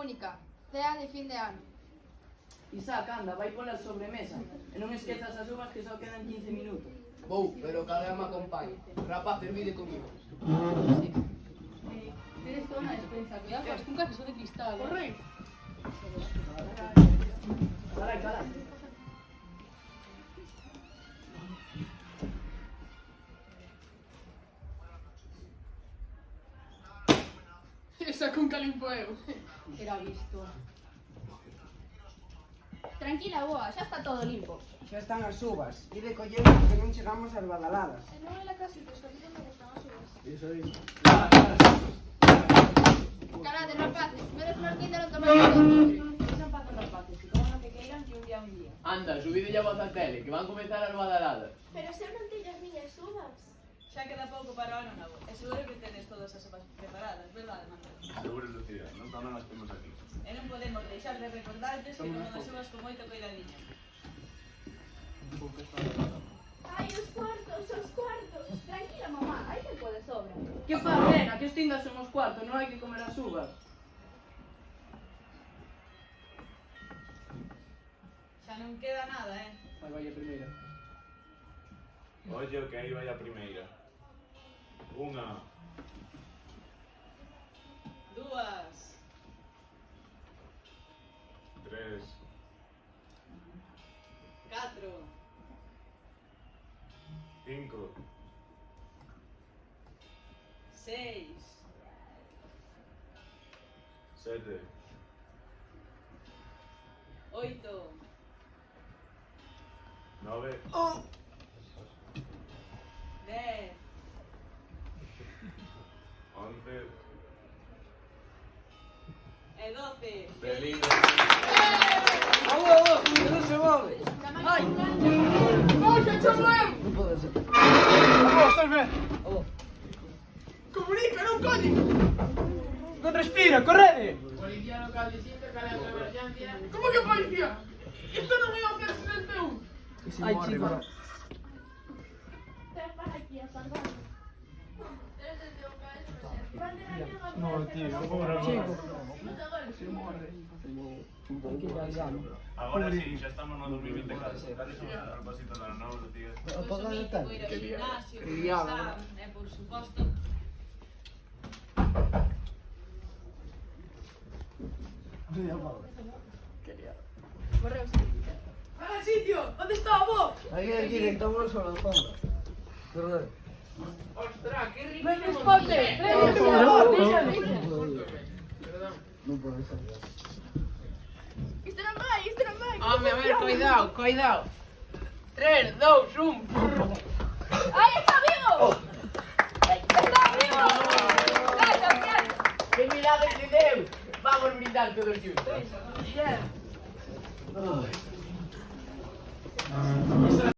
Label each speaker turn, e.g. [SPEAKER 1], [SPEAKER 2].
[SPEAKER 1] Mónica, cea de fin de ano.
[SPEAKER 2] Isaac, anda, vai pola sobremesa. E non esquezas as uvas que só quedan 15 minutos.
[SPEAKER 3] Vou, pero cada me acompañe. Rapaz, servide comigo.
[SPEAKER 1] Tienes toda una despensa, cuidado con las cuncas que son de cristal.
[SPEAKER 2] Corre! Carai, carai.
[SPEAKER 1] Esa cunca limpo eu. Era visto.
[SPEAKER 4] Tranquila, boa, xa está todo limpo.
[SPEAKER 5] Xa están as uvas. E de collemos que non chegamos ás badaladas.
[SPEAKER 4] E non é la casita, que a mí non me gustan as uvas.
[SPEAKER 3] Iso.
[SPEAKER 1] Carade, rapaces, menos mal que ainda non tomaron postre.
[SPEAKER 2] Non pasan rapaces, que coman o que queiran que un día un día.
[SPEAKER 6] Anda, subide a voz a tele, que van comezar as badaladas.
[SPEAKER 4] Pero se non teño as miñas uvas.
[SPEAKER 7] Xa queda pouco para o ano novo. E seguro que tedes todas as sopas preparadas, verdade, Manuel?
[SPEAKER 8] Seguro, Lucía, non tamén as temos aquí.
[SPEAKER 7] E non podemos deixar de recordartes que comen as uvas con moito coidadiño.
[SPEAKER 4] Ai, os cuartos, os cuartos. Tranquila, mamá, hai tempo de sobra.
[SPEAKER 2] Que fa, nena, que estingas son os cuartos, non hai que comer as uvas.
[SPEAKER 7] Xa non queda nada,
[SPEAKER 2] Vai, vai a primeira.
[SPEAKER 8] Oye, que aí vai a primeira. Unha,
[SPEAKER 7] Dúas,
[SPEAKER 8] tres,
[SPEAKER 7] 4,
[SPEAKER 8] cinco,
[SPEAKER 7] 6,
[SPEAKER 8] sete,
[SPEAKER 7] 8,
[SPEAKER 8] nove,
[SPEAKER 7] 10,
[SPEAKER 8] 11.
[SPEAKER 7] e 12.
[SPEAKER 8] Feliz.
[SPEAKER 5] Alô, que non se move.
[SPEAKER 2] Ai!
[SPEAKER 1] ¡Oh, que chamo eu!
[SPEAKER 5] Non pode ser.
[SPEAKER 9] Alô, estás ben?
[SPEAKER 5] Alô.
[SPEAKER 9] Comunica, non coño! Non respira, correde!
[SPEAKER 6] Policía local de Sintra, cal é a súa emergencia?
[SPEAKER 9] Como que policía? Isto non é o 071!
[SPEAKER 2] Ai, chico.
[SPEAKER 4] Ten para aquí, apartando.
[SPEAKER 9] No, tío, pobre
[SPEAKER 2] Chico.
[SPEAKER 8] Agora sí, xa estamos no 2024. Dale un propósito do ano novo, Lucía.
[SPEAKER 5] Apaga a tal.
[SPEAKER 7] Ir ao gimnasio,
[SPEAKER 5] Criada.
[SPEAKER 7] progresar, e por suposto,
[SPEAKER 9] ¡Para sitio! ¿Dónde está vos?
[SPEAKER 5] Aquí, que estamos solo de fondo. Perdón.
[SPEAKER 6] Ostras, que rico.
[SPEAKER 1] ¡Ven, responde! ¡Ven,
[SPEAKER 5] Non pode ser.
[SPEAKER 1] Isto non vai, isto non vai!
[SPEAKER 6] Home, a ver, cuidado, cuidado. 3, 2, 1.
[SPEAKER 1] ¡Ahí está vivo! ¡Está vivo! ¡Gracias, gracias!
[SPEAKER 6] Que milagre de Deus. Vamos brindar todos juntos.
[SPEAKER 2] Bien.
[SPEAKER 5] Ai.